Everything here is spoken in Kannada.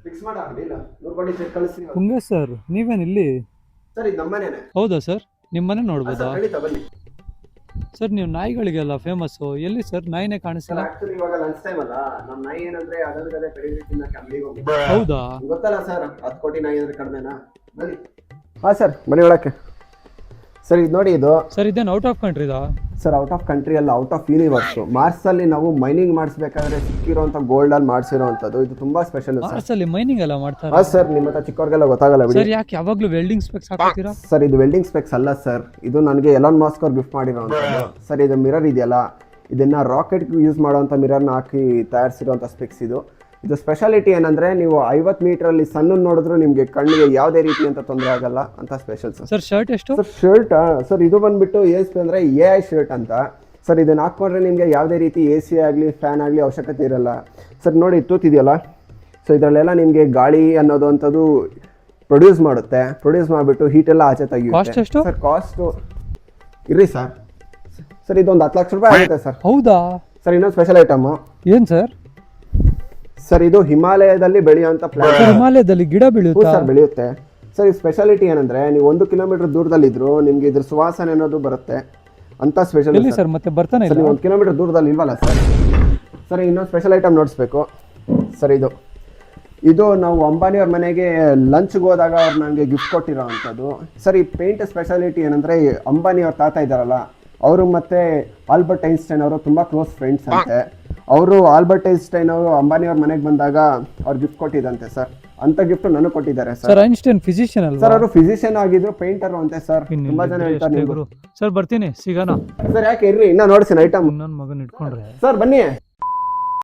ಫಿಕ್ಸ್ ಮಾಡಾಗಲಿಲ್ಲ 100 ಕೋಟಿ ಚೆಕ್ ಕಳಿಸ್ತೀನಿ ಪುಂಗ ಸರ್ ನೀವೇನು ಇಲ್ಲಿ? ಸರ್ ಇದು ನಮ್ಮನೇನೆ. ಹೌದಾ ಸರ್, ನಿಮ್ಮ ಮನೆ ನೋಡ್ಬೋದಾ? ಸರ್ ಖಂಡಿತ ಬನ್ನಿ ಸರ್ ನೀವು ನಾಯಿಗಳಿಗೆಲ್ಲ ಫೇಮಸ್ಸು, ಎಲ್ಲಿ ಸರ್ ನಾಯಿನೇ ಸರ್. ಕಾಣಿಸ್ತಿಲ್ಲ? ಆಕ್ಚುಲಿ ಇವಾಗ ಲಂಚ್ ಟೈಮ್ ಅಲ್ಲ, ನಮ್ಮ ನಾಯಿ ಏನಂದ್ರೆ ಅದರಗದೆ ಕಡಿಮೆ ತಿನ್ನಕ್ಕೆ ಅಂಗಡಿಗೆ ಹೋಗಿ. ಹೌದಾ? ಗೊತ್ತಲ್ಲ ಸರ್, 10 ಕೋಟಿ ನಾಯಿ ಅಂದ್ರೆ ಕಡಿಮೆನಾ? ಬನ್ನಿ. ಹಾಂ ಸರ್ ಬನ್ನಿ ಒಳಕ್ಕೆ. ಸರ್ ಇದು ನೋಡಿ, ಇದು ಸರ್ ಇದೇನು ಔಟ್ ಆಫ್ ಕಂಟ್ರಿದಾ? ಸರ್ ಔಟ್ ಆಫ್ ಕಂಟ್ರಿ ಅಲ್ಲ, ಔಟ್ ಆಫ್ ಯೂನಿವರ್ಸು. ಮಾರ್ಸಲ್ಲಿ ನಾವು ಮೈನಿಂಗ್ ಮಾಡಿಸ್ಬೇಕಾದ್ರೆ ಸಿಕ್ಕಿರೋಂಥ ಗೋಲ್ಡಲ್ಲಿ ಮಾಡಿಸಿರೋವಂಥದ್ದು. ಇದು ತುಂಬಾ ಸ್ಪೆಷಲ್ ಸರ್. ಮಾರ್ಸಲ್ಲಿ ಮೈನಿಂಗ್ ಎಲ್ಲ ಮಾಡ್ತಾರೆ? ಹಾಂ ಸರ್, ನಿಮ್ಮ ಹತ್ರ ಚಿಕ್ಕವ್ರಿಗೆಲ್ಲ ಗೊತ್ತಾಗಲ್ಲ ಬಿಡಿ ಸರ್. ಯಾಕೆ ಯಾವಾಗಲೂ ವೆಲ್ಡಿಂಗ್ ಸ್ಪೆಕ್ಸ್ ಹಾಕ್ತೀರಾ? ಸರ್ ಇದು ವೆಲ್ಡಿಂಗ್ ಸ್ಪೆಕ್ಸ್ ಅಲ್ಲ ಸರ್, ಇದು ನನಗೆ ಎಲಾನ್ ಮಾಸ್ಕ್ ಅವ್ರು ಗಿಫ್ಟ್ ಮಾಡಿರೋವಂಥದ್ದು. ಸರ್ ಇದು ಮಿರರ್ ಇದೆಯಲ್ಲ, ಇದನ್ನು ರಾಕೆಟ್ಗೆ ಯೂಸ್ ಮಾಡೋವಂಥ ಮಿರರ್ನ ಹಾಕಿ ತಯಾರಿಸಿರೋವಂಥ ಸ್ಪೆಕ್ಸ್ ಇದು. ಇದು ಸ್ಪೆಷಾಲಿಟಿ ಏನಂದರೆ, ನೀವು 50 ಮೀಟ್ರಲ್ಲಿ ಸಣ್ಣನ್ನು ನೋಡಿದ್ರು ನಿಮಗೆ ಕಣ್ಣಿಗೆ ಯಾವುದೇ ರೀತಿ ಅಂತ ತೊಂದರೆ ಆಗಲ್ಲ ಅಂತ ಸ್ಪೆಷಲ್ ಸರ್. ಸರ್ ಶರ್ಟ್ ಎಷ್ಟು? ಸರ್ ಶರ್ಟ್ ಸರ್ ಇದು ಬಂದುಬಿಟ್ಟು ಎಸ್ ಅಂದರೆ AI ಶರ್ಟ್ ಅಂತ ಸರ್. ಇದನ್ನು ಹಾಕ್ಕೊಂಡ್ರೆ ನಿಮಗೆ ಯಾವುದೇ ರೀತಿ AC ಆಗಲಿ ಫ್ಯಾನ್ ಆಗಲಿ ಅವಶ್ಯಕತೆ ಇರಲ್ಲ ಸರ್. ನೋಡಿ ತೂತಿದೆಯಲ್ಲ, ಸೊ ಇದರಲ್ಲೆಲ್ಲ ನಿಮಗೆ ಗಾಳಿ ಅನ್ನೋದು ಅಂಥದ್ದು ಪ್ರೊಡ್ಯೂಸ್ ಮಾಡುತ್ತೆ. ಪ್ರೊಡ್ಯೂಸ್ ಮಾಡಿಬಿಟ್ಟು ಹೀಟೆಲ್ಲ ಆಚೆ ತೆಗಿಯುತ್ತೆ. ಕಾಸ್ಟ್ ಎಷ್ಟು ಸರ್? ಕಾಸ್ಟು ಇರ್ರಿ ಸರ್. ಸರ್ ಇದೊಂದು 10 ಲಕ್ಷ ರೂಪಾಯಿ ಆಗುತ್ತೆ ಸರ್. ಹೌದಾ ಸರ್ ಇನ್ನೊಂದು ಸ್ಪೆಷಲ್ ಐಟಮು ಏನು ಸರ್? ಸರ್ ಇದು ಹಿಮಾಲಯದಲ್ಲಿ ಬೆಳೆಯುವಂಥ ಪ್ಲಾಂಟ್. ಹಿಮಾಲಯದಲ್ಲಿ ಗಿಡ ಬೆಳೆಯುತ್ತಾ? ಸರ್ ಬೆಳೆಯುತ್ತೆ ಸರ್. ಈ ಸ್ಪೆಷಾಲಿಟಿ ಏನಂದ್ರೆ, ನೀವು 1 ಕಿಲೋಮೀಟರ್ ದೂರದಲ್ಲಿದ್ರು ನಿಮ್ಗೆ ಇದ್ರ ಸುವಾಸನೆ ಅನ್ನೋದು ಬರುತ್ತೆ ಅಂತ ಸ್ಪೆಷಲ್ ಸರ್. ಮತ್ತೆ ಬರ್ತಾನೆ ಸರ್. ನೀವು 1 ಕಿಲೋಮೀಟರ್ ದೂರದಲ್ಲಿ ಇಲ್ವಲ್ಲ ಸರ್. ಸರ್ ಇನ್ನೊಂದು ಸ್ಪೆಷಲ್ ಐಟಮ್ ನೋಡಿಸ್ಬೇಕು ಸರ್. ಇದು ನಾವು ಅಂಬಾನಿಯವ್ರ ಮನೆಗೆ ಲಂಚ್ಗೆ ಹೋದಾಗ ಅವ್ರು ನನಗೆ ಗಿಫ್ಟ್ ಕೊಟ್ಟಿರೋ ಅಂಥದ್ದು ಸರ್. ಈ ಪೇಂಟ್ ಸ್ಪೆಷಾಲಿಟಿ ಏನಂದರೆ, ಅಂಬಾನಿಯವ್ರ ತಾತ ಇದ್ದಾರಲ್ಲ, ಅವರು ಮತ್ತು ಆಲ್ಬರ್ಟ್ ಐನ್ಸ್ಟೈನ್ ಅವರು ತುಂಬ ಕ್ಲೋಸ್ ಫ್ರೆಂಡ್ಸ್ ಅಂತೆ. ಅವರು ಆಲ್ಬರ್ಟ್ ಐನ್ಸ್ಟೈನ್ ಅವರು ಅಂಬಾನಿಯವ್ರ ಮನೆಗೆ ಬಂದಾಗ ಅವ್ರು ಗಿಫ್ಟ್ ಕೊಟ್ಟಿದ್ದಂತೆ ಸರ್. ಅಂತ ಗಿಫ್ಟ್ ನನಗೆ ಕೊಟ್ಟಿದ್ದಾರೆ ಸರ್. ಐನ್ಸ್ಟೈನ್ ಫಿಸಿಷಿಯನ್ ಅಲ್ವಾ ಸರ್? ಅವರು ಫಿಸಿಷಿಯನ್ ಆಗಿದ್ರು, ಪೇಂಟರ್ ಅಂತೆ ಸರ್. ತುಂಬಾ ಜನ ಹೇಳ್ತಾರೆ. ಸರ್ ಬರ್ತೀನಿ, ಸಿಗೋಣ ಸರ್. ಯಾಕೆ ಇರ್ರಿ, ಇನ್ನ ನೋಡ್ತೀನಿ ಐಟಮ್. ನನ್ನ ಮಗನ ಇಟ್ಕೊಂಡ್ರೆ ಸರ್ ಬನ್ನಿ.